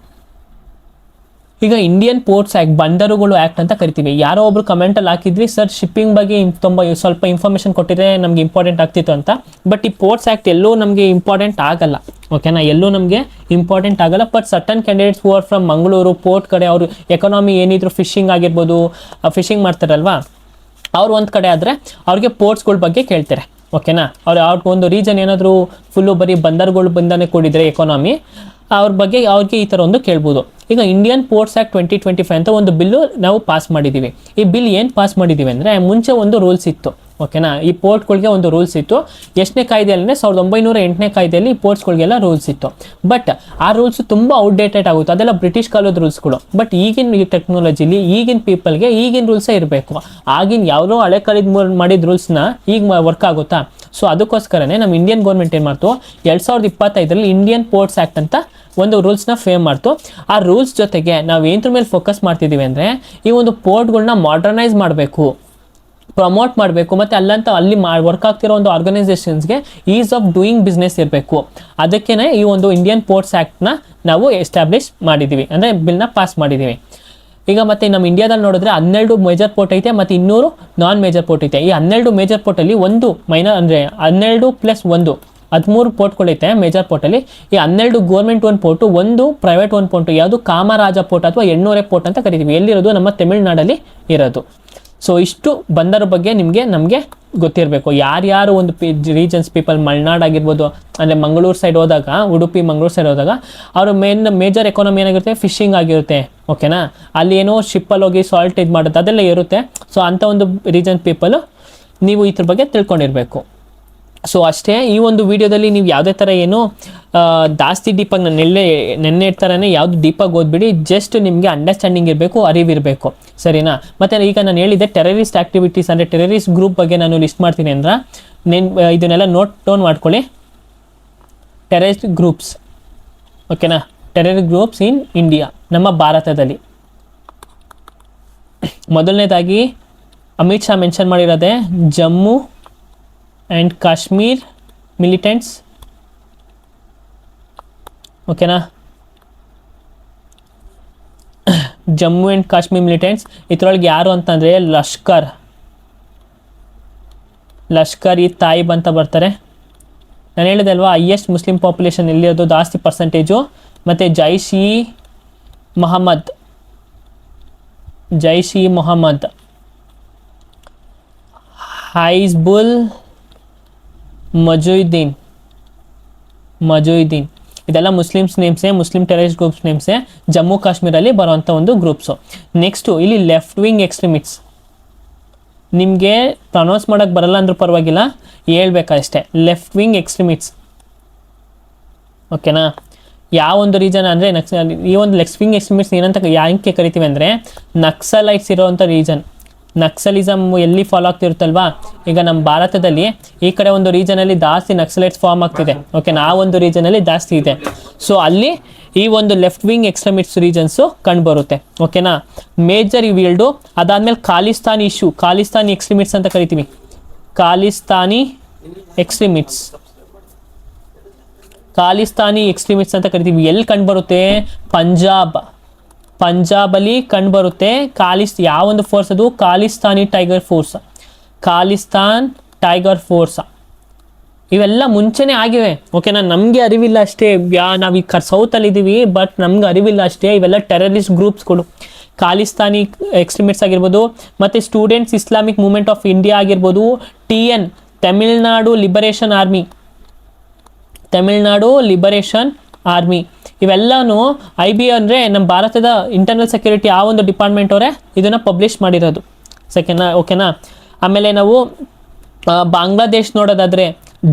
ಈಗ ಇಂಡಿಯನ್ ಪೋರ್ಟ್ಸ್ ಆ್ಯಕ್ಟ್, ಬಂದರುಗಳು ಆ್ಯಕ್ಟ್ ಅಂತ ಕರಿತೀವಿ. ಯಾರೋ ಒಬ್ರು ಕಮೆಂಟಲ್ಲಿ ಹಾಕಿದ್ವಿ, ಸರ್ ಶಿಪ್ಪಿಂಗ್ ಬಗ್ಗೆ ಸ್ವಲ್ಪ ಇನ್ಫಾರ್ಮೇಷನ್ ಕೊಟ್ಟಿದ್ರೆ ನಮಗೆ ಇಂಪಾರ್ಟೆಂಟ್ ಆಗ್ತಿತ್ತು ಅಂತ. ಬಟ್ ಈ ಪೋರ್ಟ್ಸ್ ಆ್ಯಕ್ಟ್ ಎಲ್ಲೂ ನಮಗೆ ಇಂಪಾರ್ಟೆಂಟ್ ಆಗಲ್ಲ. ಓಕೆನಾ. ಎಲ್ಲೂ ನಮಗೆ ಇಂಪಾರ್ಟೆಂಟ್ ಆಗಲ್ಲ. But certain candidates who are from Mangaluru port ಕಡೆ, ಅವರು ಎಕಾನಮಿ ಏನಿದ್ರು ಫಿಶಿಂಗ್ ಆಗಿರ್ಬೋದು, ಫಿಶಿಂಗ್ ಮಾಡ್ತಾರಲ್ವಾ, ಅವ್ರು ಒಂದು ಕಡೆ ಆದರೆ ಅವ್ರಿಗೆ ಪೋರ್ಟ್ಸ್ಗಳ ಬಗ್ಗೆ ಕೇಳ್ತಾರೆ. ಓಕೆನಾ. ಅವ್ರಿಗೆ ಒಂದು ರೀಜನ್ ಏನಾದರೂ ಫುಲ್ಲು ಬರೀ ಬಂದರುಗಳು ಬಂದಾನೆ ಕೂಡಿದರೆ ಎಕಾನಮಿ, ಅವ್ರಿಗೆ ಈ ಥರ ಒಂದು ಕೇಳ್ಬೋದು. ಈಗ ಇಂಡಿಯನ್ ಪೋರ್ಟ್ಸ್ ಆ್ಯಕ್ಟ್ 2025 ಅಂತ ಒಂದು ಬಿಲ್ಲು ನಾವು ಪಾಸ್ ಮಾಡಿದ್ದೀವಿ. ಈ ಬಿಲ್ ಏನು ಪಾಸ್ ಮಾಡಿದ್ದೀವಿ ಅಂದರೆ, ಮುಂಚೆ ಒಂದು ರೂಲ್ಸ್ ಇತ್ತು. ಓಕೆನಾ. ಈ ಪೋರ್ಟ್ಗಳಿಗೆ ಒಂದು ರೂಲ್ಸ್ ಇತ್ತು. ಎಷ್ಟನೇ ಕಾಯ್ದೆಯಲ್ಲಿ 1908ನೇ ಕಾಯ್ದೆಯಲ್ಲಿ ಈ ಪೋರ್ಟ್ಸ್ಗಳಿಗೆಲ್ಲ ರೂಲ್ಸ್ ಇತ್ತು. ಬಟ್ ಆ ರೂಲ್ಸ್ ತುಂಬ ಔಟ್ಡೇಟೆಡ್ ಆಗುತ್ತೆ, ಅದೆಲ್ಲ ಬ್ರಿಟಿಷ್ ಕಾಲದ ರೂಲ್ಸ್ಗಳು. ಬಟ್ ಈಗಿನ ಟೆಕ್ನಾಲಜಿಲಿ ಈಗಿನ ಪೀಪಲ್ಗೆ ಈಗಿನ ರೂಲ್ಸೇ ಇರಬೇಕು. ಆಗಿನ ಯಾವುದೋ ಹಳೆ ಕಾಲದ ಮಾಡಿದ ರೂಲ್ಸ್ನ ಈಗ ವರ್ಕ್ ಆಗುತ್ತಾ? ಸೊ ಅದಕ್ಕೋಸ್ಕರನೇ ನಮ್ಮ ಇಂಡಿಯನ್ ಗೌರ್ಮೆಂಟ್ ಏನು ಮಾಡ್ತು, 2025ರಲ್ಲಿ ಇಂಡಿಯನ್ ಪೋರ್ಟ್ಸ್ ಆ್ಯಕ್ಟ್ ಅಂತ ಒಂದು ರೂಲ್ಸ್ನ ಫ್ರೇಮ್ ಮಾಡ್ತು. ಆ ರೂಲ್ಸ್ ಜೊತೆಗೆ ನಾವು ಏನರ ಮೇಲೆ ಫೋಕಸ್ ಮಾಡ್ತಿದ್ದೀವಿ ಅಂದರೆ, ಈ ಒಂದು ಪೋರ್ಟ್ಗಳನ್ನ ಮಾಡರ್ನೈಸ್ ಮಾಡಬೇಕು, ಪ್ರಮೋಟ್ ಮಾಡಬೇಕು, ಮತ್ತು ಅಲ್ಲಿ ವರ್ಕ್ ಆಗ್ತಿರೋ ಒಂದು ಆರ್ಗನೈಸೇಷನ್ಸ್ಗೆ ಈಸ್ ಆಫ್ ಡೂಯಿಂಗ್ ಬಿಸ್ನೆಸ್ ಇರಬೇಕು. ಅದಕ್ಕೇ ಈ ಒಂದು ಇಂಡಿಯನ್ ಪೋರ್ಟ್ಸ್ ಆ್ಯಕ್ಟ್ನ ನಾವು ಎಸ್ಟಾಬ್ಲಿಷ್ ಮಾಡಿದ್ದೀವಿ, ಅಂದರೆ ಬಿಲ್ನ ಪಾಸ್ ಮಾಡಿದ್ದೀವಿ. ಈಗ ಮತ್ತೆ ನಮ್ಮ ಇಂಡಿಯಾದಲ್ಲಿ ನೋಡಿದ್ರೆ 12 ಮೇಜರ್ ಪೋರ್ಟ್ ಐತೆ, ಮತ್ತು 200 ನಾನ್ ಮೇಜರ್ ಪೋರ್ಟ್ ಐತೆ. ಈ 12 ಮೇಜರ್ ಪೋರ್ಟಲ್ಲಿ ಒಂದು ಮೈನರ್, ಅಂದರೆ 12+1 13 ಪೋರ್ಟ್ಗಳೈತೆ ಮೇಜರ್ ಪೋರ್ಟಲ್ಲಿ. ಈ 12 ಗೌರ್ಮೆಂಟ್ ಒಂದು ಪೋರ್ಟು, ಒಂದು ಪ್ರೈವೇಟ್ ಒಂದು ಪೋರ್ಟು. ಯಾವುದು ಕಾಮರಾಜ ಪೋರ್ಟ್ ಅಥವಾ ಎಣ್ಣೂರೆ ಪೋರ್ಟ್ ಅಂತ ಕರಿತೀವಿ. ಎಲ್ಲಿರೋದು? ನಮ್ಮ ತಮಿಳ್ನಾಡಲ್ಲಿ ಇರೋದು. ಸೊ ಇಷ್ಟು ಬಂದರ ಬಗ್ಗೆ ನಮಗೆ ಗೊತ್ತಿರಬೇಕು. ಯಾರ್ಯಾರು ಒಂದು ರೀಜನ್ಸ್ ಪೀಪಲ್, ಮಲೆನಾಡು ಆಗಿರ್ಬೋದು, ಅಂದರೆ ಮಂಗಳೂರು ಸೈಡ್ ಹೋದಾಗ, ಉಡುಪಿ ಮಂಗಳೂರು ಸೈಡ್ ಹೋದಾಗ ಅವರು ಮೇಜರ್ ಎಕಾನಮಿ ಏನಾಗಿರುತ್ತೆ, ಫಿಶಿಂಗ್ ಆಗಿರುತ್ತೆ. ಓಕೆನಾ. ಅಲ್ಲಿ ಏನೋ ಶಿಪ್ಪಲ್ಲಿ ಹೋಗಿ ಸಾಲ್ಟ್ ಇದು ಮಾಡೋದು ಅದೆಲ್ಲ ಇರುತ್ತೆ. ಸೊ ಅಂಥ ಒಂದು ರೀಜನ್ ಪೀಪಲು ನೀವು ಇದ್ರ ಬಗ್ಗೆ ತಿಳ್ಕೊಂಡಿರಬೇಕು. ಸೊ ಅಷ್ಟೇ. ಈ ಒಂದು ವಿಡಿಯೋದಲ್ಲಿ ನೀವು ಯಾವುದೇ ಥರ ಏನು ಜಾಸ್ತಿ ಡೀಪಾಗಿ ನಾನು ನೆನ್ನೆ ಥರನೇ ಯಾವುದು ಡೀಪಾಗಿ ಓದ್ಬಿಡಿ. ಜಸ್ಟ್ ನಿಮಗೆ ಅಂಡರ್ಸ್ಟ್ಯಾಂಡಿಂಗ್ ಇರಬೇಕು, ಅರಿವಿರಬೇಕು, ಸರಿನಾ. ಮತ್ತು ಈಗ ನಾನು ಹೇಳಿದ್ದೆ ಟೆರರಿಸ್ಟ್ ಆ್ಯಕ್ಟಿವಿಟೀಸ್, ಅಂದರೆ ಟೆರರಿಸ್ಟ್ ಗ್ರೂಪ್ ಬಗ್ಗೆ ನಾನು ಲಿಸ್ಟ್ ಮಾಡ್ತೀನಿ ಅಂದ್ರೆ ಇದನ್ನೆಲ್ಲ ನೋಟ್ ಡೌನ್ ಮಾಡ್ಕೊಳ್ಳಿ. Terrorist groups. ಓಕೆನಾ, ಟೆರರಿಸ್ಟ್ ಗ್ರೂಪ್ಸ್ ಇನ್ ಇಂಡಿಯಾ, ನಮ್ಮ ಭಾರತದಲ್ಲಿ. ಮೊದಲನೇದಾಗಿ ಅಮಿತ್ ಶಾ ಮೆನ್ಷನ್ ಮಾಡಿರೋದೆ ಜಮ್ಮು ಆ್ಯಂಡ್ ಕಾಶ್ಮೀರ್ ಮಿಲಿಟೆಂಟ್ಸ್. ಓಕೆನಾ, ಜಮ್ಮು ಆ್ಯಂಡ್ ಕಾಶ್ಮೀರ್ ಮಿಲಿಟೆಂಟ್ಸ್. ಇದರೊಳಗೆ ಯಾರು ಅಂತಂದರೆ ಲಷ್ಕರ್ ಇ ತಾಯಿಬ್ ಅಂತ ಬರ್ತಾರೆ. ನಾನು ಹೇಳಿದೆ ಅಲ್ವಾ, ಹೈಯೆಸ್ಟ್ ಮುಸ್ಲಿಂ ಪಾಪ್ಯುಲೇಷನ್ ಎಲ್ಲಿರೋದು, ಜಾಸ್ತಿ ಪರ್ಸೆಂಟೇಜು. ಮತ್ತು ಜೈಷ್ ಇ ಮೊಹಮ್ಮದ್, ಹೈಜ್ಬುಲ್ ಮಜುದ್ದೀನ್, ಇದೆಲ್ಲ ಮುಸ್ಲಿಮ್ಸ್ ನೇಮ್ಸೇ, ಮುಸ್ಲಿಂ ಟೆರರಿಸ್ಟ್ ಗ್ರೂಪ್ಸ್ ನೇಮ್ಸೇ, ಜಮ್ಮು ಕಾಶ್ಮೀರಲ್ಲಿ ಬರುವಂಥ ಒಂದು ಗ್ರೂಪ್ಸು. ನೆಕ್ಸ್ಟು ಇಲ್ಲಿ ಲೆಫ್ಟ್ ವಿಂಗ್ ಎಕ್ಸ್ಟ್ರೀಮಿಟ್ಸ್. ನಿಮಗೆ ಪ್ರೊನೌನ್ಸ್ ಮಾಡೋಕ್ಕೆ ಬರಲ್ಲ ಅಂದ್ರೂ ಪರವಾಗಿಲ್ಲ, ಹೇಳ್ಬೇಕಷ್ಟೇ. Left wing ಎಕ್ಸ್ಟ್ರೀಮಿಟ್ಸ್. ಓಕೆನಾ, ಯಾವ ಒಂದು ರೀಜನ್ ಅಂದರೆ ಈ ಒಂದು ಲೆಫ್ಟ್ ವಿಂಗ್ ಎಕ್ಸ್ಟ್ರೀಮಿಟ್ಸ್ ಏನಂತ ಯಾಕೆ ಕರಿತೀವಿ ಅಂದರೆ, ನಕ್ಸಲೈಟ್ಸ್ ಇರೋವಂಥ ರೀಜನ್. ನಕ್ಸಲಿಸಮ್ ಎಲ್ಲಿ ಫಾಲೋ ಆಗ್ತಿರುತ್ತಲ್ವಾ, ಈಗ ನಮ್ಮ ಭಾರತದಲ್ಲಿ ಈ ಕಡೆ ಒಂದು ರೀಜನಲ್ಲಿ ಜಾಸ್ತಿ ನಕ್ಸಲೈಟ್ಸ್ ಫಾರ್ಮ್ ಆಗ್ತಿದೆ. ಓಕೆನಾ, ಆ ಒಂದು ರೀಜನಲ್ಲಿ ಜಾಸ್ತಿ ಇದೆ. ಸೊ ಅಲ್ಲಿ ಈ ಒಂದು ಲೆಫ್ಟ್ ವಿಂಗ್ ಎಕ್ಸ್ಟ್ರೀಮಿಟ್ಸ್ ರೀಜನ್ಸು ಕಂಡುಬರುತ್ತೆ. ಓಕೆನಾ, ಮೇಜರ್ ಇವಿಲ್ಡು. ಅದಾದಮೇಲೆ ಖಾಲಿಸ್ತಾನಿ ಇಶ್ಯೂ, ಖಾಲಿಸ್ತಾನಿ ಎಕ್ಸ್ಟ್ರೀಮಿಟ್ಸ್ ಅಂತ ಕರಿತೀವಿ. ಖಾಲಿಸ್ತಾನಿ ಎಕ್ಸ್ಟ್ರೀಮಿಟ್ಸ್ ಅಂತ ಕರಿತೀವಿ. ಎಲ್ಲಿ ಕಂಡುಬರುತ್ತೆ, ಪಂಜಾಬಲ್ಲಿ ಕಂಡುಬರುತ್ತೆ. ಯಾವೊಂದು ಫೋರ್ಸ್ ಅದು, ಖಾಲಿಸ್ತಾನ್ ಟೈಗರ್ ಫೋರ್ಸ್. ಇವೆಲ್ಲ ಮುಂಚೆನೇ ಆಗಿವೆ. ಓಕೆನಾ, ನಮಗೆ ಅರಿವಿಲ್ಲ ಅಷ್ಟೇ. ನಾವು ಈ ಸೌತಲ್ಲಿ ಇದ್ದೀವಿ, ಬಟ್ ನಮ್ಗೆ ಅರಿವಿಲ್ಲ ಅಷ್ಟೇ. ಇವೆಲ್ಲ ಟೆರರಿಸ್ಟ್ ಗ್ರೂಪ್ಸ್ಗಳು. ಖಾಲಿಸ್ತಾನಿ ಎಕ್ಸ್ಟ್ರೀಮಿಟ್ಸ್ ಆಗಿರ್ಬೋದು, ಮತ್ತು students Islamic movement of India ಆಗಿರ್ಬೋದು, TN ತಮಿಳ್ನಾಡು ಲಿಬರೇಷನ್ ಆರ್ಮಿ, ಇವೆಲ್ಲನೂ IB ಅಂದರೆ ನಮ್ಮ ಭಾರತದ ಇಂಟರ್ನಲ್ ಸೆಕ್ಯೂರಿಟಿ ಆ ಒಂದು ಡಿಪಾರ್ಟ್ಮೆಂಟ್ ಅವರೇ ಇದನ್ನು ಪಬ್ಲಿಷ್ ಮಾಡಿರೋದು. ಓಕೆನಾ. ಆಮೇಲೆ ನಾವು ಬಾಂಗ್ಲಾದೇಶ್ ನೋಡೋದಾದರೆ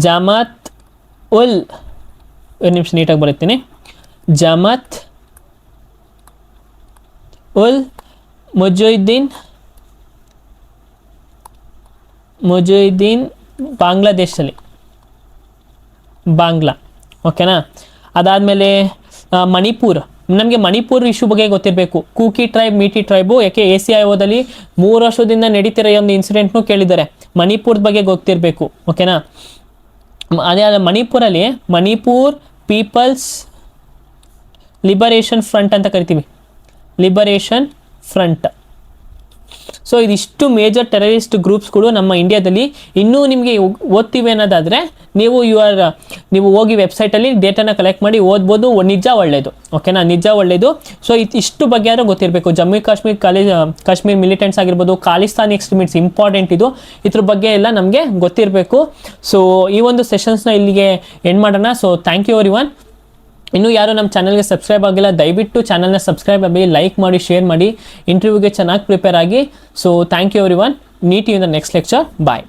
ಜಮಾತ್ ಉಲ್ ನೀಟಾಗಿ ಬರೀತೀನಿ, ಜಮಾತ್ ಉಲ್ ಮುಜುದ್ದೀನ್ ಬಾಂಗ್ಲಾದೇಶಲ್ಲಿ ಬಾಂಗ್ಲಾ. ಓಕೆನಾ. ಅದಾದಮೇಲೆ ಮಣಿಪುರ್, ನಮಗೆ ಮಣಿಪುರ್ ಇಶ್ಯೂ ಬಗ್ಗೆ ಗೊತ್ತಿರಬೇಕು. ಕೂಕಿ ಟ್ರೈಬ್, ಮೀಟಿ ಟ್ರೈಬು, ಯಾಕೆ ACIOದಲ್ಲಿ 3 ವರ್ಷದಿಂದ ನಡೀತಿರೋ ಒಂದು ಇನ್ಸಿಡೆಂಟ್ನು ಕೇಳಿದ್ದಾರೆ. ಮಣಿಪುರದ ಬಗ್ಗೆ ಗೊತ್ತಿರಬೇಕು. ಓಕೆನಾ. ಅದೇ ಮಣಿಪುರಲ್ಲಿ ಮಣಿಪುರ್ ಪೀಪಲ್ಸ್ ಲಿಬರೇಷನ್ ಫ್ರಂಟ್ ಅಂತ ಕರಿತೀವಿ, ಲಿಬರೇಷನ್ ಫ್ರಂಟ್. ಸೊ ಇದಿಷ್ಟು ಮೇಜರ್ ಟೆರರಿಸ್ಟ್ ಗ್ರೂಪ್ಸ್ಗಳು ನಮ್ಮ ಇಂಡಿಯಾದಲ್ಲಿ. ಇನ್ನೂ ನಿಮಗೆ ಓದ್ತೀವಿ ಅನ್ನೋದಾದರೆ ನೀವು ಹೋಗಿ ವೆಬ್ಸೈಟಲ್ಲಿ ಡೇಟಾನ ಕಲೆಕ್ಟ್ ಮಾಡಿ ಓದ್ಬೋದು. ನಿಜ ಒಳ್ಳೆಯದು. ಓಕೆನಾ, ನಿಜ ಒಳ್ಳೆಯದು. ಸೊ ಇಷ್ಟು ಬಗ್ಗೆ ಆದರೂ ಗೊತ್ತಿರಬೇಕು. ಜಮ್ಮು ಕಾಶ್ಮೀರ್ ಮಿಲಿಟೆಂಟ್ಸ್ ಆಗಿರ್ಬೋದು, ಖಾಲಿಸ್ತಾನಿ ಎಕ್ಸ್ಟ್ರೀಮಿಟ್ಸ್ ಇಂಪಾರ್ಟೆಂಟ್ ಇದು. ಇದ್ರ ಬಗ್ಗೆ ಎಲ್ಲ ನಮಗೆ ಗೊತ್ತಿರಬೇಕು. ಸೊ ಈ ಒಂದು ಸೆಷನ್ಸ್ನ ಇಲ್ಲಿಗೆ ಎಂಡ್ ಮಾಡೋಣ. So thank you everyone. ಇನ್ನೂ ಯಾರು ನಮ್ಮ ಚಾನಲ್ಗೆ ಸಬ್ಸ್ಕ್ರೈಬ್ ಆಗಿಲ್ಲ, ದಯವಿಟ್ಟು ಚಾನಲ್ನ ಸಬ್ಸ್ಕ್ರೈಬ್ ಆಗಿ, ಲೈಕ್ ಮಾಡಿ, ಶೇರ್ ಮಾಡಿ, ಇಂಟರ್ವ್ಯೂಗೆ ಚೆನ್ನಾಗಿ ಪ್ರಿಪೇರ್ ಆಗಿ. So thank you everyone. Meet you in the next lecture. Bye.